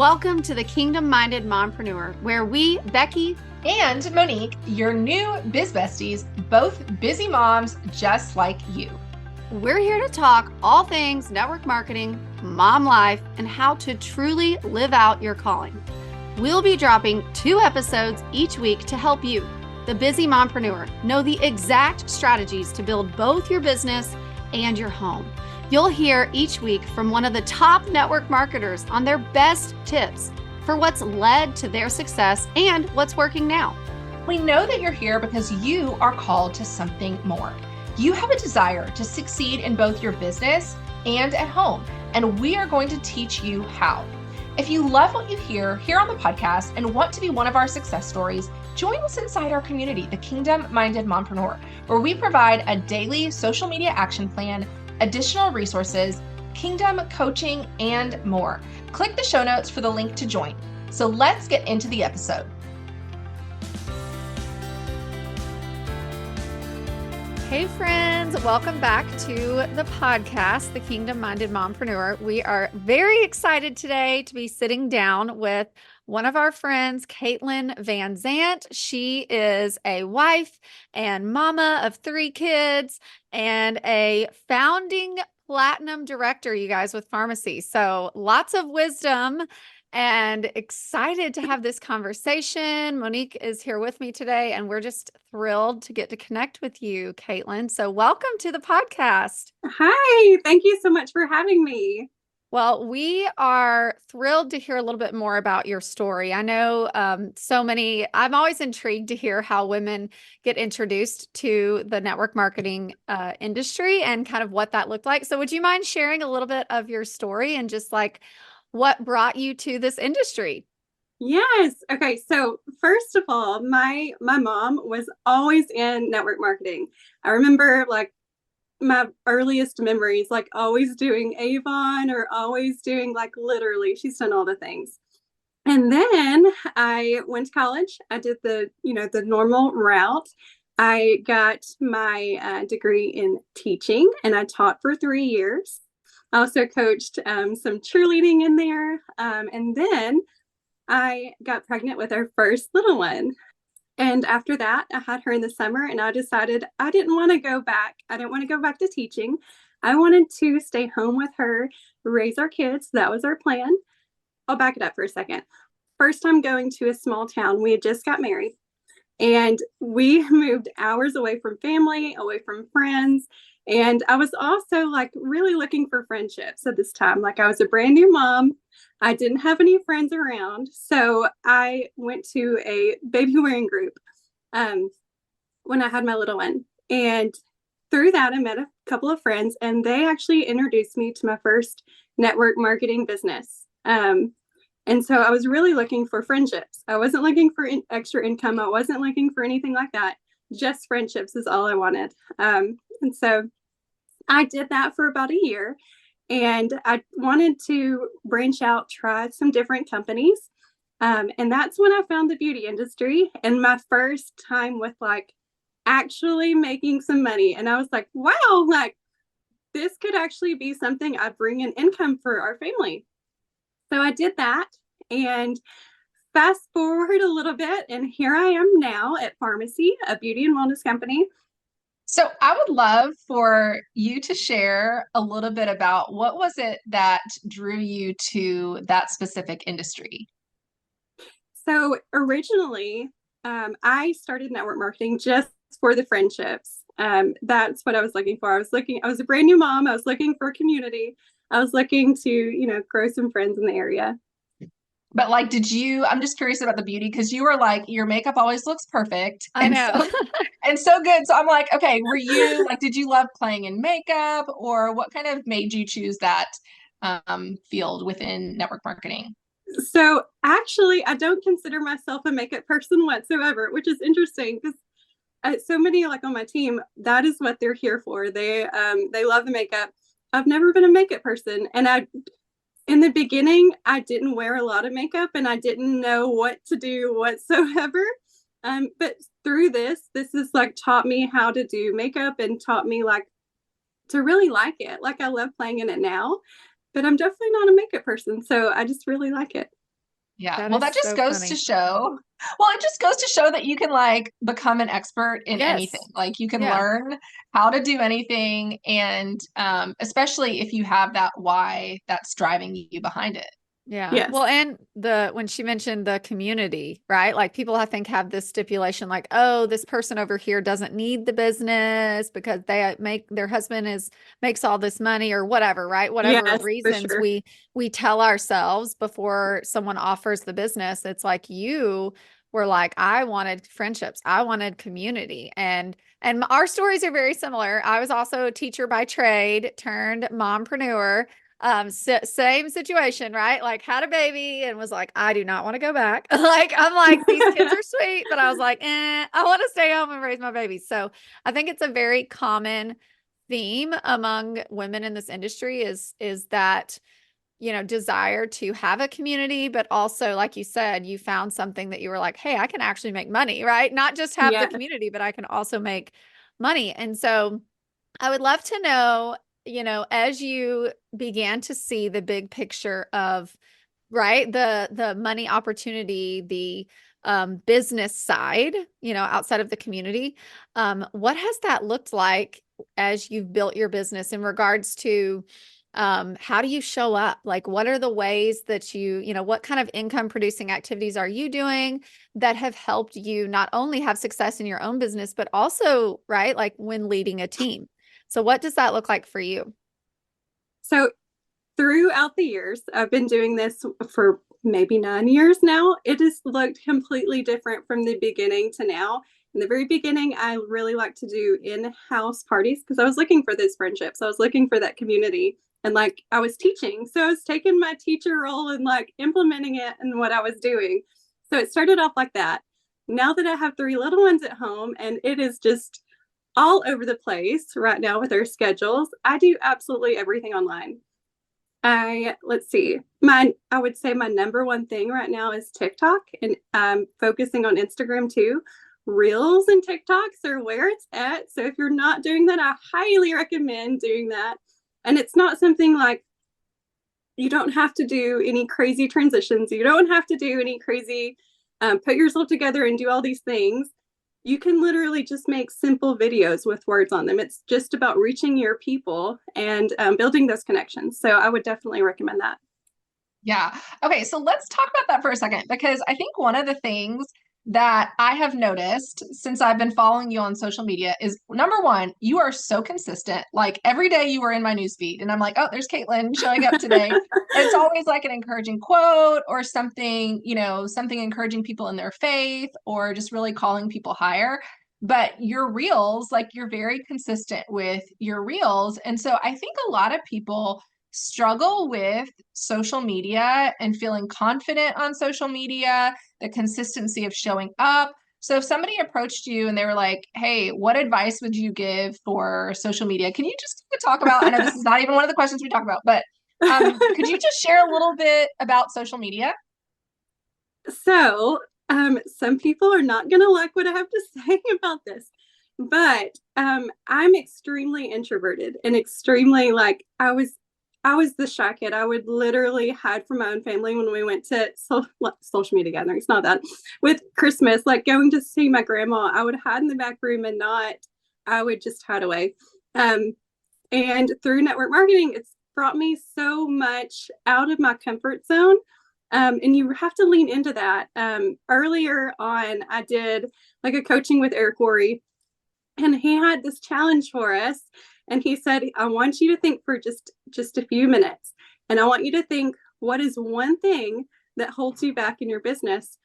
Welcome to the Kingdom-Minded Mompreneur, where we, Becky and Monique, your new biz besties, both busy moms just like you. We're here to talk all things network marketing, mom life, and how to truly live out your calling. We'll be dropping 2 episodes each week to help you, the busy mompreneur, know the exact strategies to build both your business and your home. You'll hear each week from one of the top network marketers on their best tips for what's led to their success and what's working now. We know that you're here because you are called to something more. You have a desire to succeed in both your business and at home, and we are going to teach you how. If you love what you hear here on the podcast and want to be one of our success stories, join us inside our community, the Kingdom-Minded Mompreneur, where we provide a daily social media action plan, additional resources, kingdom coaching, and more. Click the show notes for the link to join. So let's get into the episode. Hey friends, welcome back to the podcast, The Kingdom-Minded Mompreneur. We are very excited today to be sitting down with one of our friends, Katelyn Van Zandt. She is a wife and mama of 3 kids and a founding platinum director, you guys, with Farmasi. So lots of wisdom and excited to have this conversation. Monique is here with me today, and we're just thrilled to get to connect with you, Katelyn. So welcome to the podcast. Hi, thank you so much for having me. Well, we are thrilled to hear a little bit more about your story. I know I'm always intrigued to hear how women get introduced to the network marketing industry and kind of what that looked like. So would you mind sharing a little bit of your story and just like what brought you to this industry? Yes. Okay. So first of all, my mom was always in network marketing. I remember like my earliest memories, like always doing Avon or always doing like literally, she's done all the things. And then I went to college. I did the normal route. I got my degree in teaching and I taught for 3 years. I also coached some cheerleading in there. And then I got pregnant with our first little one. And after that, I had her in the summer and I decided I didn't want to go back. I didn't want to go back to teaching. I wanted to stay home with her, raise our kids. That was our plan. I'll back it up for a second. First time going to a small town. We had just got married and we moved hours away from family, away from friends. And I was also like really looking for friendships at this time. Like I was a brand new mom. I didn't have any friends around. So I went to a baby wearing group when I had my little one. And through that, I met a couple of friends and they actually introduced me to my first network marketing business. And so I was really looking for friendships. I wasn't looking for extra income. I wasn't looking for anything like that. Just friendships is all I wanted. And so I did that for about a year and I wanted to branch out, try some different companies. And that's when I found the beauty industry and my first time with like actually making some money. And I was like, wow, like this could actually be something I'd bring in income for our family. So I did that and fast forward a little bit. And here I am now at Farmasi, a beauty and wellness company. So I would love for you to share a little bit about what was it that drew you to that specific industry? So originally, I started network marketing just for the friendships. That's what I was looking for. I was a brand new mom. I was looking for a community. I was looking to, grow some friends in the area. But like, I'm just curious about the beauty because you were like, your makeup always looks perfect. I know. And so good. So I'm like, okay, were you like, did you love playing in makeup or what kind of made you choose that field within network marketing? So actually, I don't consider myself a makeup person whatsoever, which is interesting because so many like on my team, that is what they're here for. They love the makeup. I've never been a makeup person. And in the beginning, I didn't wear a lot of makeup and I didn't know what to do whatsoever. But through this has like taught me how to do makeup and taught me like to really like it. Like I love playing in it now, but I'm definitely not a makeup person. So I just really like it. Yeah. That Well, is that just so goes to funny. show, well, it just goes to show that you can like become an expert in anything. Yes. Like you can Yeah. learn how to do anything. And especially if you have that why that's driving you behind it. Yeah. Yes. Well, and when she mentioned the community, right? Like people I think have this stipulation like, oh, this person over here doesn't need the business because they make their husband makes all this money or whatever, right? Whatever Yes, for reasons sure. we tell ourselves before someone offers the business. It's like you were like, I wanted friendships. I wanted community. And our stories are very similar. I was also a teacher by trade turned mompreneur. Same situation, right? Like had a baby and was like, I do not want to go back. Like, I'm like, these kids are sweet, but I was like, I want to stay home and raise my baby. So I think it's a very common theme among women in this industry is that, desire to have a community, but also, like you said, you found something that you were like, hey, I can actually make money, right? Not just have the Yes. community, but I can also make money. And so I would love to know, as you began to see the big picture of, right, the money opportunity, the business side, outside of the community, what has that looked like as you've built your business in regards to how do you show up? Like, what are the ways that what kind of income producing activities are you doing that have helped you not only have success in your own business, but also, right, like when leading a team? So what does that look like for you? So throughout the years, I've been doing this for maybe 9 years now. It has looked completely different from the beginning to now. In the very beginning, I really like to do in-house parties because I was looking for those friendships. I was looking for that community. And like I was teaching. So I was taking my teacher role and like implementing it in what I was doing. So it started off like that. Now that I have 3 little ones at home and it is just all over the place right now with our schedules, I do absolutely everything online. Let's see, I would say my number one thing right now is TikTok, and focusing on Instagram too. Reels and TikToks are where it's at. So if you're not doing that, I highly recommend doing that. And it's not something like you don't have to do any crazy transitions. You don't have to do any crazy, put yourself together and do all these things. You can literally just make simple videos with words on them. It's just about reaching your people and building those connections. So I would definitely recommend that. Yeah. Okay. So let's talk about that for a second, because I think one of the things that I have noticed since I've been following you on social media is number one, you are so consistent. Like every day you are in my newsfeed and I'm like, oh, there's Katelyn showing up today. It's always like an encouraging quote or something, something encouraging people in their faith or just really calling people higher. But your reels, like you're very consistent with your reels. And so I think a lot of people struggle with social media and feeling confident on social media, the consistency of showing up. So if somebody approached you and they were like, hey, what advice would you give for social media? Can you just talk about, I know this is not even one of the questions we talk about, but could you just share a little bit about social media? So, some people are not going to like what I have to say about this, but I'm extremely introverted and extremely like I was the shy kid. I would literally hide from my own family when we went to social media gatherings. Not that with Christmas, like going to see my grandma. I would hide in the back room and not. I would just hide away. And through network marketing, it's brought me so much out of my comfort zone. And you have to lean into that. Earlier on, I did like a coaching with Eric Worre, and he had this challenge for us. And he said, I want you to think for just a few minutes. And I want you to think, what is one thing that holds you back in your business?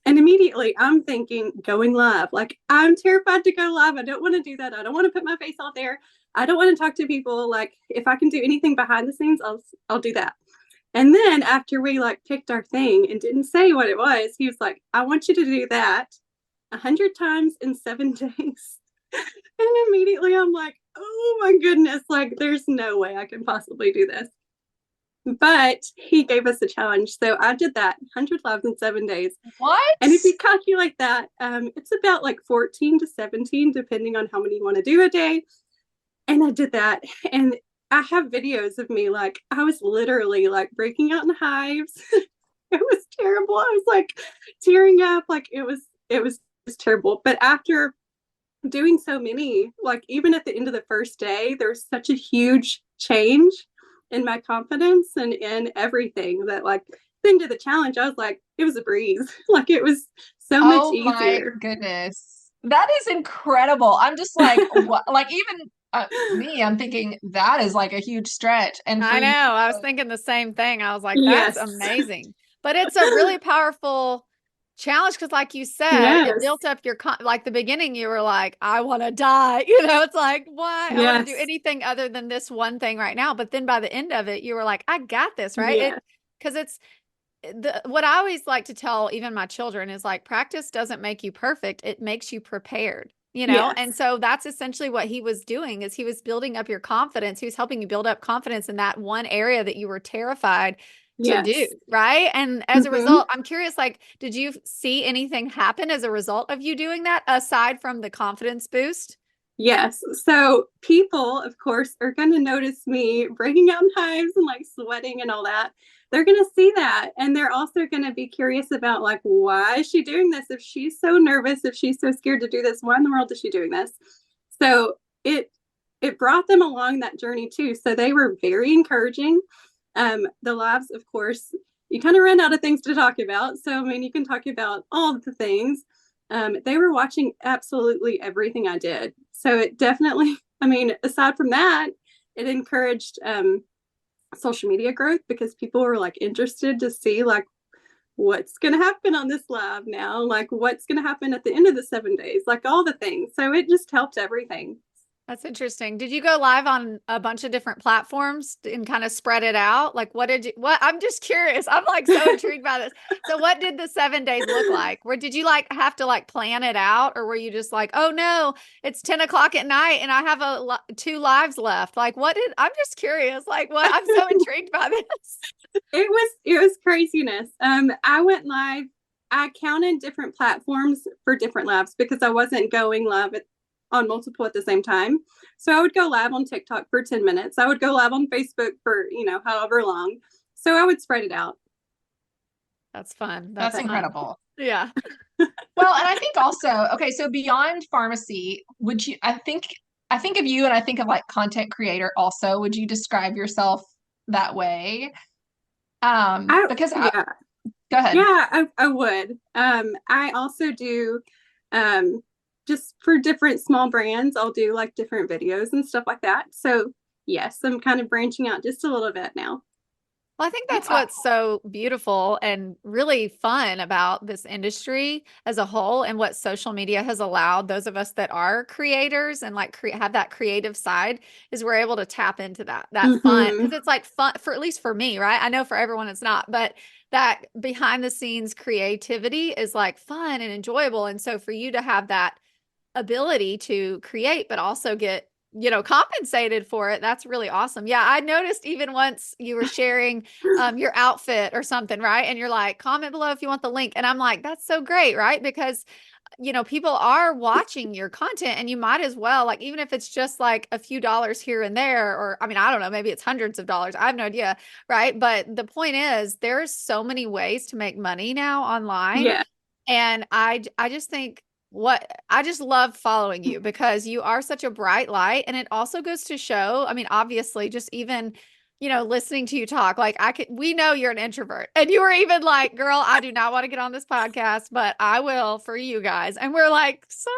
And immediately I'm thinking going live. Like I'm terrified to go live. I don't want to do that. I don't want to put my face out there. I don't want to talk to people. Like if I can do anything behind the scenes, I'll do that. And then after we like picked our thing and didn't say what it was, he was like, I want you to do that 100 times in 7 days. And immediately I'm like, oh my goodness, like there's no way I can possibly do this. But he gave us a challenge. So I did that 100 lives in 7 days. What? And if you calculate that, it's about like 14 to 17, depending on how many you want to do a day. And I did that. And I have videos of me, like I was literally like breaking out in hives. It was terrible. I was like tearing up. Like it was just terrible. But after doing so many, like even at the end of the first day, there was such a huge change in my confidence and in everything that like the end of the challenge, I was like, it was a breeze. Like it was so much Oh my easier. goodness. That is incredible. I'm just like, what, like even me, I'm thinking that is like a huge stretch. And for I know. you, I was thinking the same thing. I was like, that's Yes. amazing. But it's a really powerful challenge because, like you said, it Yes. built up your like the beginning, you were like, I want to die. You know, it's like, why? I want to do Yes. anything other than this one thing right now. But then by the end of it, you were like, I got this, right? Yeah. Because it's what I always like to tell even my children is like, practice doesn't make you perfect, it makes you prepared. And Yes. so that's essentially what he was doing is he was building up your confidence. He was helping you build up confidence in that one area that you were terrified to do, Yes. right? And as a Hmm. result, I'm curious, like, did you see anything happen as a result of you doing that aside from the confidence boost? Yes. So people, of course, are going to notice me breaking out in hives and like sweating and all that. They're going to see that. And they're also going to be curious about like, why is she doing this? If she's so nervous, if she's so scared to do this, why in the world is she doing this? So it brought them along that journey too. So they were very encouraging. The labs, of course, you kind of run out of things to talk about. So, I mean, you can talk about all the things. They were watching absolutely everything I did. So it definitely, I mean, aside from that, it encouraged social media growth because people were like interested to see like what's going to happen on this lab now, like what's going to happen at the end of the 7 days, like all the things. So it just helped everything. That's interesting. Did you go live on a bunch of different platforms and kind of spread it out? Like, what, I'm just curious. I'm like so intrigued by this. So what did the 7 days look like? Where did you like have to like plan it out? Or were you just like, oh no, it's 10 o'clock at night and I have two lives left. Like I'm just curious. Like what, I'm so intrigued by this. It was craziness. I went live. I counted different platforms for different labs because I wasn't going live on multiple at the same time. So I would go live on TikTok for 10 minutes. I would go live on Facebook for, however long. So I would spread it out. That's fun. that's That's fun. incredible. Yeah. Well, and I think also, okay, so beyond Farmasi, I think of you and I think of like content creator also. Would you describe yourself that way? Because Yeah. go ahead. Yeah, I would. I also do just for different small brands, I'll do like different videos and stuff like that. So yes, I'm kind of branching out just a little bit now. Well, I think that's Yeah. what's so beautiful and really fun about this industry as a whole and what social media has allowed those of us that are creators and like have that creative side is we're able to tap into that fun Mm-hmm. because it's like fun for at least for me, right? I know for everyone it's not, but that behind the scenes creativity is like fun and enjoyable. And so for you to have that ability to create, but also get compensated for it. That's really awesome. Yeah, I noticed even once you were sharing your outfit or something, right? And you're like, comment below if you want the link. And I'm like, that's so great, right? Because people are watching your content and you might as well, like, even if it's just like a few dollars here and there, or I mean, I don't know, maybe it's hundreds of dollars. I have no idea, right? But the point is, there's so many ways to make money now online. Yeah. And I just think I just love following you because you are such a bright light. And it also goes to show, I mean, obviously, just even, listening to you talk, like we know you're an introvert. And you were even like, girl, I do not want to get on this podcast, but I will for you guys. And we're like, sorry,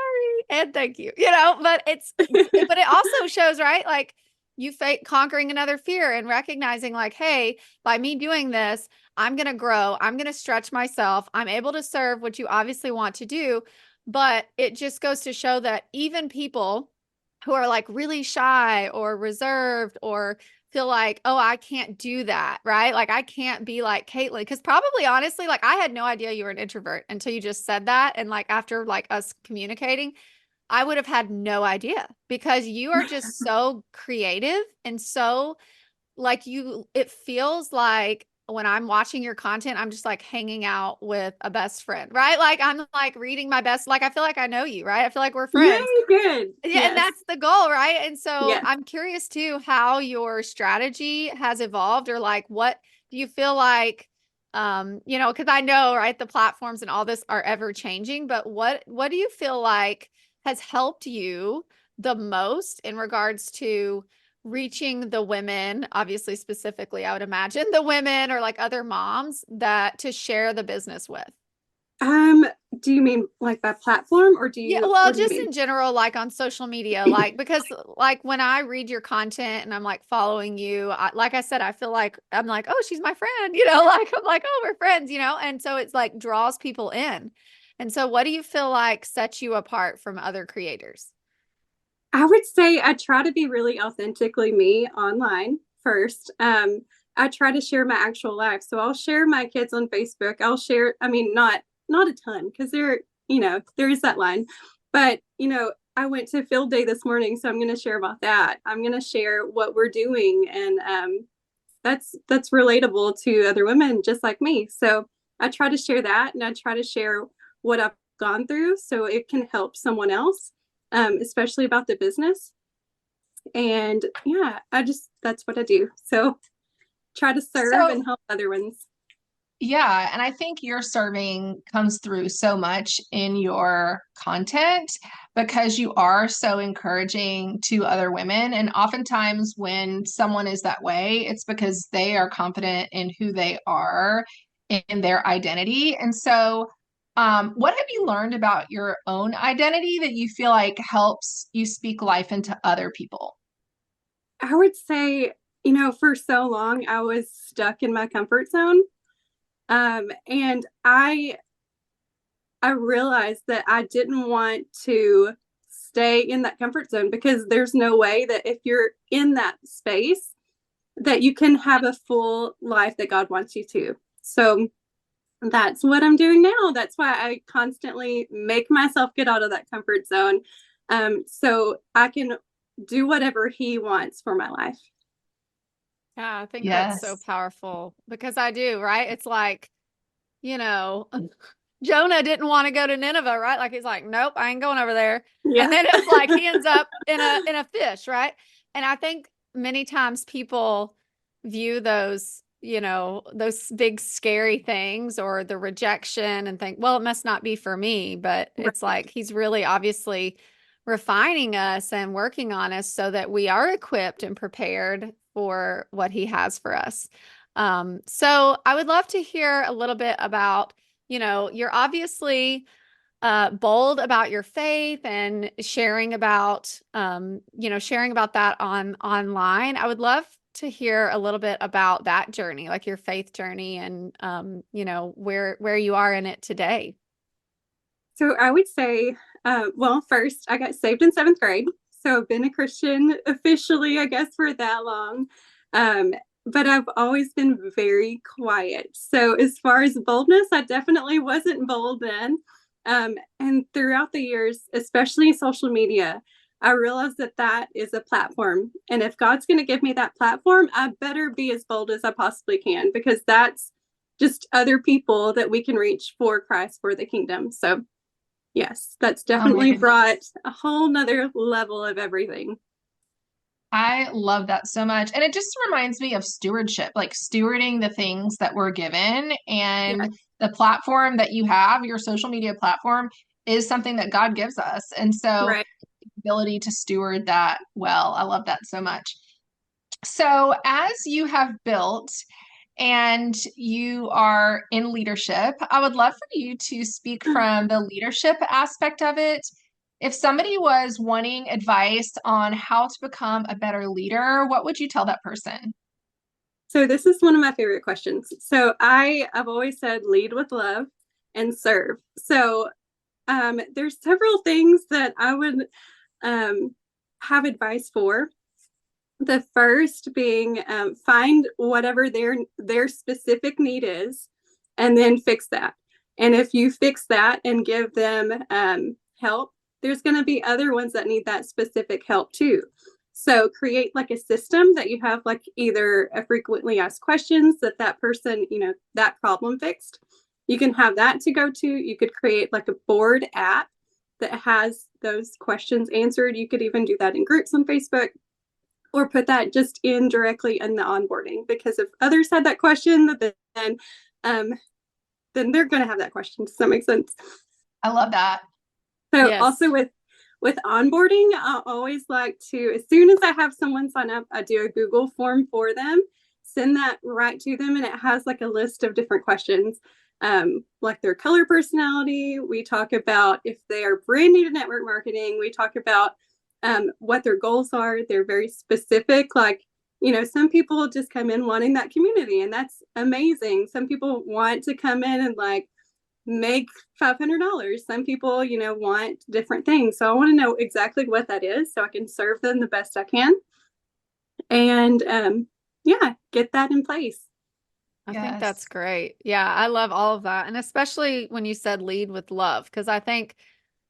and thank you, but but it also shows, right? Like you conquering another fear and recognizing like, hey, by me doing this, I'm going to grow. I'm going to stretch myself. I'm able to serve what you obviously want to do. But it just goes to show that even people who are like really shy or reserved or feel like, oh, I can't do that, right? Like I can't be like Katelyn. Because probably honestly, like I had no idea you were an introvert until you just said that. And like after like us communicating, I would have had no idea because you are just so creative and so like it feels like when I'm watching your content, I'm just like hanging out with a best friend, right? Like I'm like reading my best, like I feel like I know you, right? I feel like we're Yay, friends. good. Yeah, and Yes. that's the goal, right? And so Yes. I'm curious too how your strategy has evolved or like what do you feel like Because I know, right, the platforms and all this are ever changing, but what do you feel like has helped you the most in regards to reaching the women, obviously specifically, I would imagine the women or like other moms that to share the business with? Um, do you mean like by platform or Yeah, well, what do you just mean? in general, like on social media, like because like when I read your content and I'm like following you, like I said, I feel like I'm like, oh, she's my friend, like I'm like, oh, we're friends, and so it's like draws people in. And so, what do you feel like sets you apart from other creators? I would say I try to be really authentically me online first. I try to share my actual life. So I'll share my kids on Facebook. I'll share, I mean, not a ton because there is that line. But, I went to field day this morning, so I'm going to share about that. I'm going to share what we're doing, and that's relatable to other women just like me. So I try to share that, and I try to share what I've gone through so it can help someone else, especially about the business. And yeah, that's what I do. So try to serve So and help other ones. yeah, and I think your serving comes through so much in your content because you are so encouraging to other women. And oftentimes, when someone is that way, it's because they are confident in who they are in their identity. And so, what have you learned about your own identity that you feel like helps you speak life into other people? I would say, for so long I was stuck in my comfort zone. And I realized that I didn't want to stay in that comfort zone because there's no way that if you're in that space that you can have a full life that God wants you to. So that's what I'm doing now. That's why I constantly make myself get out of that comfort zone, so I can do whatever He wants for my life. Yeah, I think that's so Yes. powerful because I do, right? It's like, you know, Jonah didn't want to go to Nineveh, right? Like he's like, nope, I ain't going over there. Yeah. And then it's like he ends up in a fish, right? And I think many times people view those big scary things or the rejection and think, well, it must not be for me. But it's like he's really obviously refining us and working on us so that we are equipped and prepared for what he has for us. So I would love to hear a little bit about, you're obviously bold about your faith and sharing about that online. I would love to hear a little bit about that journey, like your faith journey and, where you are in it today. So I would say, well, first, I got saved in seventh grade. So I've been a Christian officially, I guess, for that long. Um, but I've always been very quiet. So as far as boldness, I definitely wasn't bold then. And throughout the years, especially social media, I realized that that is a platform. And if God's going to give me that platform, I better be as bold as I possibly can because that's just other people that we can reach for Christ, for the kingdom. So yes, that's definitely Amen. brought a whole nother level of everything. I love that so much. And it just reminds me of stewardship, like stewarding the things that we're given. Yeah, And the platform that you have, your social media platform, is something that God gives us. And so, right. the ability to steward that well, I love that so much. So, as you have built and you are in leadership, I would love for you to speak from the leadership aspect of it. If somebody was wanting advice on how to become a better leader, what would you tell that person? So this is one of my favorite questions. So I've always said lead with love and serve. So there's several things that I would have advice for. The first being find whatever their specific need is, and then fix that. And if you fix that and give them help, there's going to be other ones that need that specific help too. So create like a system that you have like either a frequently asked questions that person, that problem fixed. You can have that to go to. You could create like a board app that has those questions answered. You could even do that in groups on Facebook or put that just in directly in the onboarding because if others had that question, then um, then they're going to have that question. Does that make sense? I love that. So Yes. also with onboarding, I always like to, as soon as I have someone sign up, I do a Google form for them, send that right to them, and it has like a list of different questions, like their color personality. We talk about if they are brand new to network marketing. We talk about what their goals are. They're very specific. Like, some people just come in wanting that community, and that's amazing. Some people want to come in and like make $500. Some people, want different things. So I want to know exactly what that is so I can serve them the best I can. And yeah, get that in place. I think that's great. Yeah, I love all of that. And especially when you said lead with love, because I think,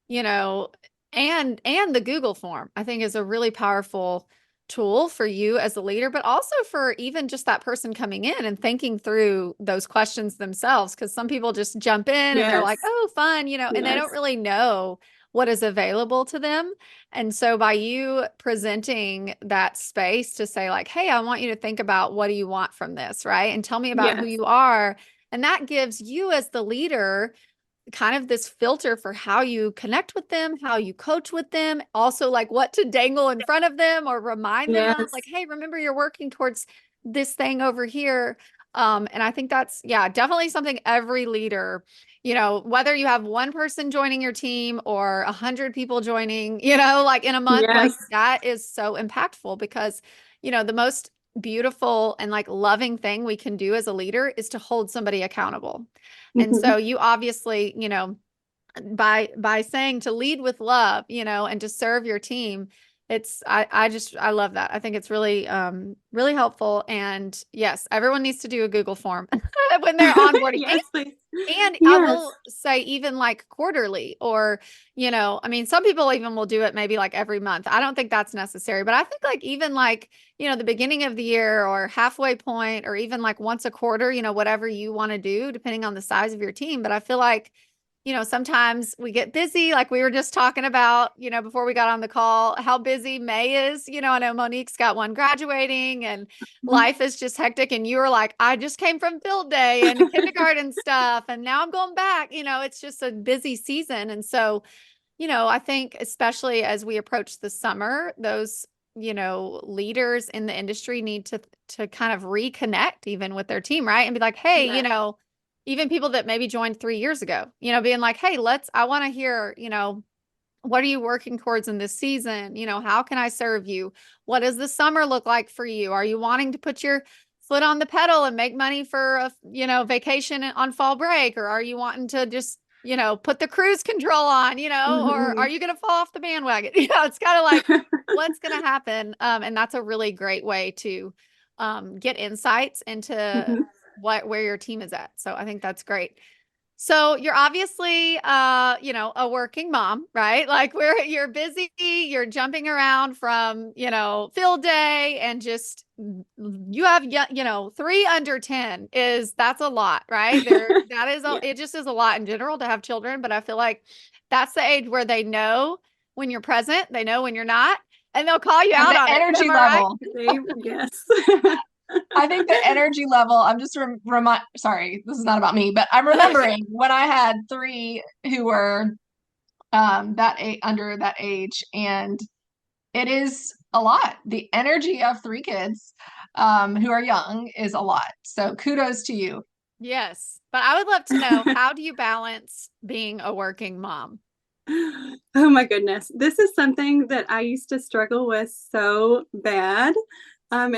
and the Google form, I think is a really powerful tool for you as a leader, but also for even just that person coming in and thinking through those questions themselves. Because some people just jump in and they're like, oh, fun, and they don't really know what is available to them. And so by you presenting that space to say like, hey, I want you to think about what do you want from this, right? And tell me about who you are. And that gives you as the leader kind of this filter for how you connect with them, how you coach with them, also like what to dangle in front of them or remind them of, like, hey, remember you're working towards this thing over here. And I think that's, definitely something every leader, whether you have one person joining your team or 100 people joining, like in a month, like that is so impactful because, the most beautiful and like loving thing we can do as a leader is to hold somebody accountable. And so you obviously, by saying to lead with love, and to serve your team, I love that. I think it's really, really helpful. And yes, everyone needs to do a Google form when they're onboarding. And I will say even like quarterly or, I mean, some people even will do it maybe like every month. I don't think that's necessary, but I think like even like, the beginning of the year or halfway point or even like once a quarter, whatever you want to do, depending on the size of your team. But I feel like, sometimes we get busy, like we were just talking about, before we got on the call, how busy May is. I know Monique's got one graduating and life is just hectic. And you were like, I just came from field day and kindergarten stuff. And now I'm going back, it's just a busy season. And so, I think especially as we approach the summer, those, leaders in the industry need to kind of reconnect even with their team, right? And be like, hey, even people that maybe joined 3 years ago, being like, hey, I want to hear, what are you working towards in this season? How can I serve you? What does the summer look like for you? Are you wanting to put your foot on the pedal and make money for a, vacation on fall break? Or are you wanting to just, put the cruise control on, or are you going to fall off the bandwagon? It's kind of like, what's going to happen? And that's a really great way to get insights into where your team is at. So I think that's great. So you're obviously, a working mom, right? Like you're busy, you're jumping around from, field day and just, you have, 3 under 10 that's a lot, right? It just is a lot in general to have children, but I feel like that's the age where they know when you're present, they know when you're not, and they'll call you out on energy level. Right? Yes. I think the energy level, I'm just sorry, this is not about me, but I'm remembering when I had 3 who were under that age, and it is a lot. The energy of 3 kids who are young is a lot. So kudos to you. Yes. But I would love to know, how do you balance being a working mom? Oh my goodness. This is something that I used to struggle with so bad. And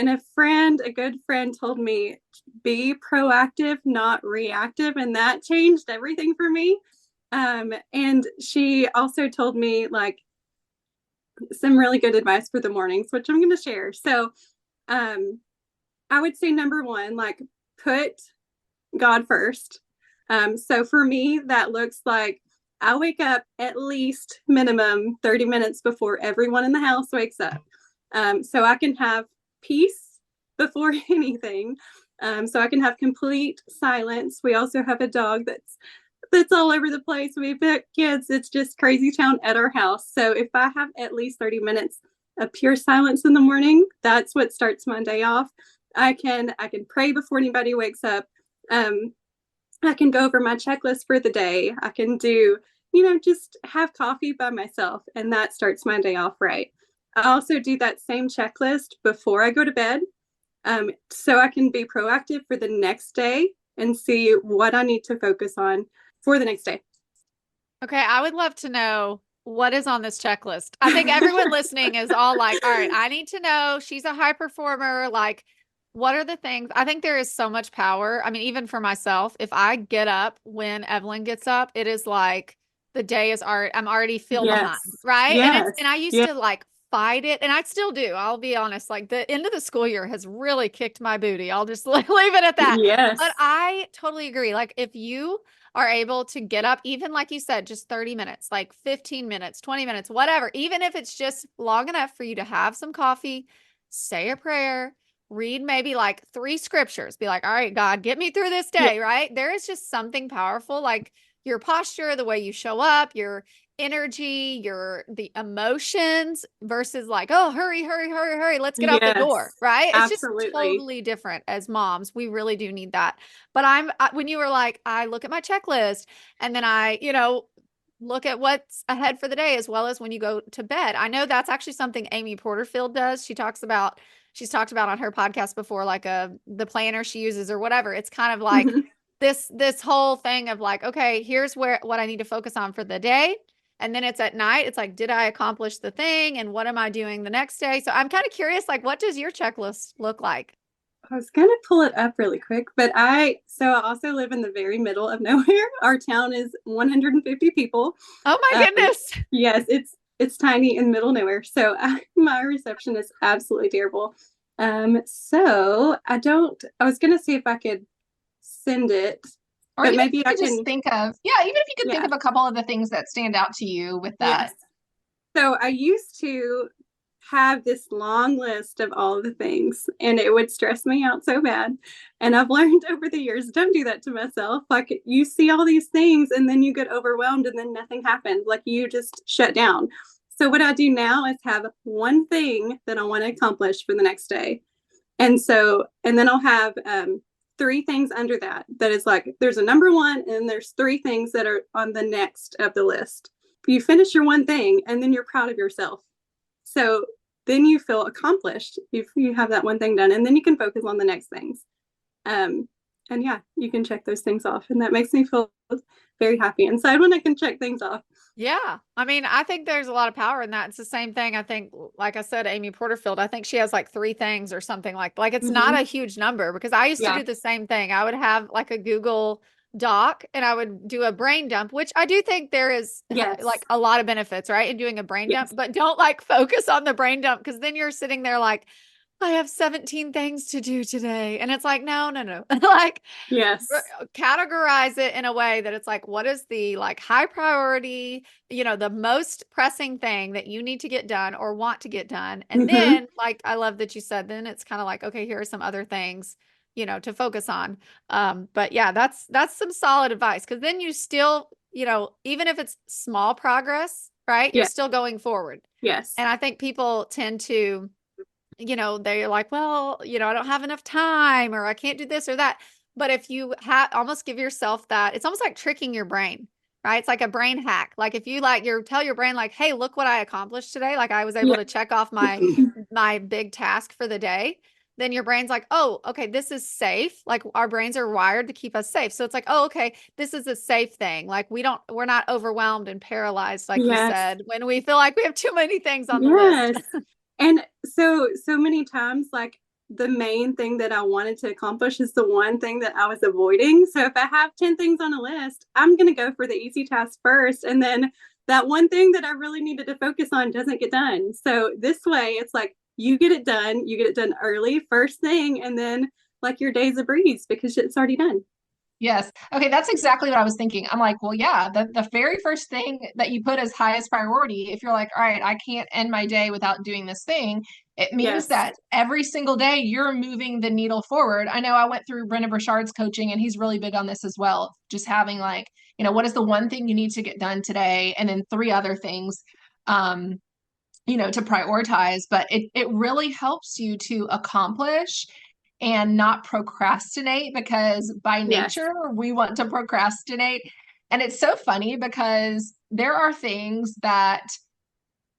a good friend told me, be proactive, not reactive. And that changed everything for me. And she also told me like some really good advice for the mornings, which I'm going to share. So, I would say number 1, like put God first. So for me, that looks like I wake up at least minimum 30 minutes before everyone in the house wakes up. So I can have peace before anything. So I can have complete silence. We also have a dog that's all over the place. We've got kids. It's just crazy town at our house. So if I have at least 30 minutes of pure silence in the morning, that's what starts my day off. I can pray before anybody wakes up. I can go over my checklist for the day. I can do, just have coffee by myself, and that starts my day off right. I also do that same checklist before I go to bed, so I can be proactive for the next day and see what I need to focus on for the next day. Okay, I would love to know what is on this checklist. I think everyone listening is all like, all right, I need to know. She's a high performer. Like, what are the things? I think there is so much power. I mean, even for myself, if I get up when Evelyn gets up, it is like the day is already, I'm already feel behind, Yes. right? Yes. And I used Yes. to like fight it, and I still do. I'll be honest. Like the end of the school year has really kicked my booty. I'll just leave it at that. But Yes. I totally agree. Like if you are able to get up, even like you said, just 30 minutes, like 15 minutes, 20 minutes, whatever, even if it's just long enough for you to have some coffee, say a prayer, read maybe like 3 scriptures, be like, all right, God, get me through this Yes. day, right? There is just something powerful, like your posture, the way you show up, your energy, the emotions versus like, oh, hurry, hurry, hurry, hurry, let's get out the door, Yes. right? It's just Absolutely. totally different as moms. We really do need that. But when you were like, I look at my checklist and then I, look at what's ahead for the day as well as when you go to bed. I know that's actually something Amy Porterfield does. She's talked about on her podcast before, like the planner she uses or whatever. It's kind of like Mhm. this whole thing of like, okay, here's what I need to focus on for the day. And then it's at night. It's like, did I accomplish the thing? And what am I doing the next day? So I'm kind of curious, like, what does your checklist look like? I was gonna pull it up really quick, but I also live in the very middle of nowhere. Our town is 150 people. Oh my Um, goodness. yes, it's tiny in the middle of nowhere. So my reception is absolutely terrible. So I was gonna see if I could send it, Or but even if maybe you I could just can. think of, yeah, even if you could think Yeah. of a couple of the things that stand out to you with that. Yes. So I used to have this long list of all the things, and it would stress me out so bad. And I've learned over the years, don't do that to myself. Like you see all these things and then you get overwhelmed and then nothing happens. Like you just shut down. So what I do now is have one thing that I want to accomplish for the next day. And then I'll have 3 things under that. That is like, there's a number one and there's 3 things that are on the next of the list. You finish your one thing and then you're proud of yourself. So then you feel accomplished if you have that one thing done, and then you can focus on the next things. Um, and yeah, you can check those things off, and that makes me feel very happy inside when I can check things off. Yeah. I mean, I think there's a lot of power in that. It's the same thing. I think, like I said, Amy Porterfield, I think she has like 3 things or something like it's not Mm-hmm. a huge number because I used to Yeah. do the same thing. I would have like a Google Doc and I would do a brain dump, which I do think there is Yes. like a lot of benefits, right? In doing a brain dump, Yes. but don't like focus on the brain dump because then you're sitting there like, I have 17 things to do today. And it's like, no, no, no. Like Yes. categorize it in a way that it's like, what is the like high priority, the most pressing thing that you need to get done or want to get done. And Mm-hmm. then like, I love that you said, then it's kind of like, okay, here are some other things, to focus on. But yeah, that's some solid advice. Cause then you still, even if it's small progress, right? You're Yeah. still going forward. Yes. And I think people tend to, they're like, well, I don't have enough time or I can't do this or that. But if you almost give yourself that, it's almost like tricking your brain, right? It's like a brain hack. Like if you tell your brain like, hey, look what I accomplished today. Like I was able Yeah. to check off my big task for the day. Then your brain's like, oh, okay, this is safe. Like our brains are wired to keep us safe. So it's like, oh, okay, this is a safe thing. Like we're not overwhelmed and paralyzed, like you Yes. said, when we feel like we have too many things on the list. Yes. And so many times, like the main thing that I wanted to accomplish is the one thing that I was avoiding. So if I have 10 things on a list, I'm going to go for the easy task first. And then that one thing that I really needed to focus on doesn't get done. So this way, it's like you get it done early, first thing, and then like your day's a breeze because it's already done. Yes. Okay, that's exactly what I was thinking. I'm like, well, yeah, the very first thing that you put as highest priority, if you're like, all right, I can't end my day without doing this thing, it means Yes. that every single day you're moving the needle forward. I know I went through Brendan Burchard's coaching and he's really big on this as well. Just having like, what is the one thing you need to get done today? And then 3 other things, um, to prioritize. But it really helps you to accomplish and not procrastinate, because by Yes. nature we want to procrastinate. And it's so funny because there are things that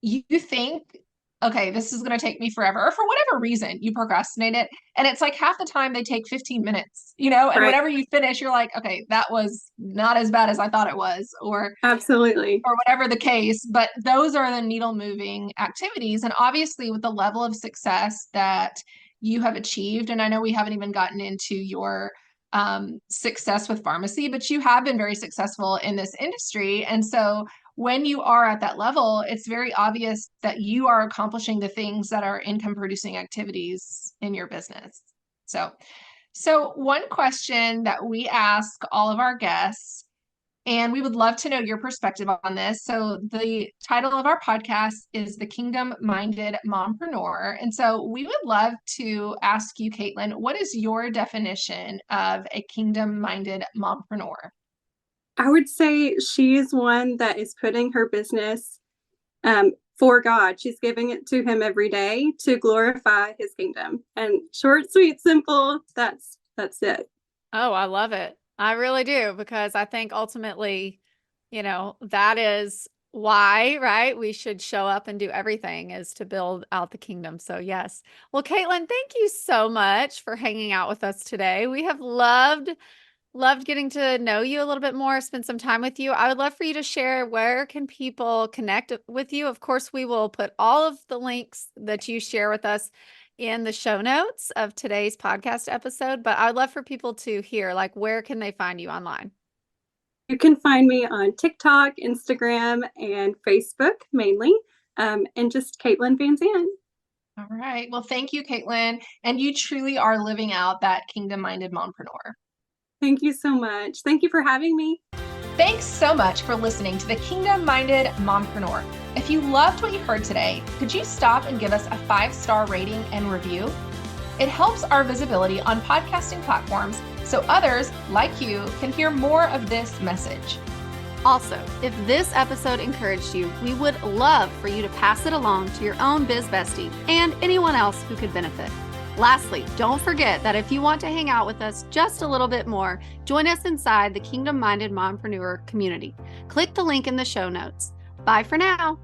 you think, okay, this is going to take me forever, or for whatever reason, you procrastinate it. And it's like half the time they take 15 minutes, and Right. whenever you finish, you're like, okay, that was not as bad as I thought it was, Absolutely. or whatever the case. But those are the needle moving activities. And obviously, with the level of success that you have achieved, and I know we haven't even gotten into your success with Farmasi, but you have been very successful in this industry. And so when you are at that level, it's very obvious that you are accomplishing the things that are income producing activities in your business. So one question that we ask all of our guests, and we would love to know your perspective on this. So the title of our podcast is The Kingdom Minded Mompreneur. And so we would love to ask you, Katelyn, what is your definition of a kingdom minded mompreneur? I would say she's one that is putting her business for God. She's giving it to him every day to glorify his kingdom. And short, sweet, simple, that's it. Oh, I love it. I really do, because I think ultimately, that is why, right? We should show up and do everything, is to build out the kingdom. So yes. Well, Katelyn, thank you so much for hanging out with us today. We have loved getting to know you a little bit more, spend some time with you. I would love for you to share, where can people connect with you? Of course, we will put all of the links that you share with us in the show notes of today's podcast episode, but I'd love for people to hear, like, where can they find you online? You can find me on TikTok, Instagram, and Facebook mainly, and just Katelyn Van Zandt. All right. Well, thank you, Katelyn. And you truly are living out that kingdom minded mompreneur. Thank you so much. Thank you for having me. Thanks so much for listening to the Kingdom Minded Mompreneur. If you loved what you heard today, could you stop and give us a 5-star rating and review? It helps our visibility on podcasting platforms so others like you can hear more of this message. Also, if this episode encouraged you, we would love for you to pass it along to your own biz bestie and anyone else who could benefit. Lastly, don't forget that if you want to hang out with us just a little bit more, join us inside the Kingdom Minded Mompreneur community. Click the link in the show notes. Bye for now.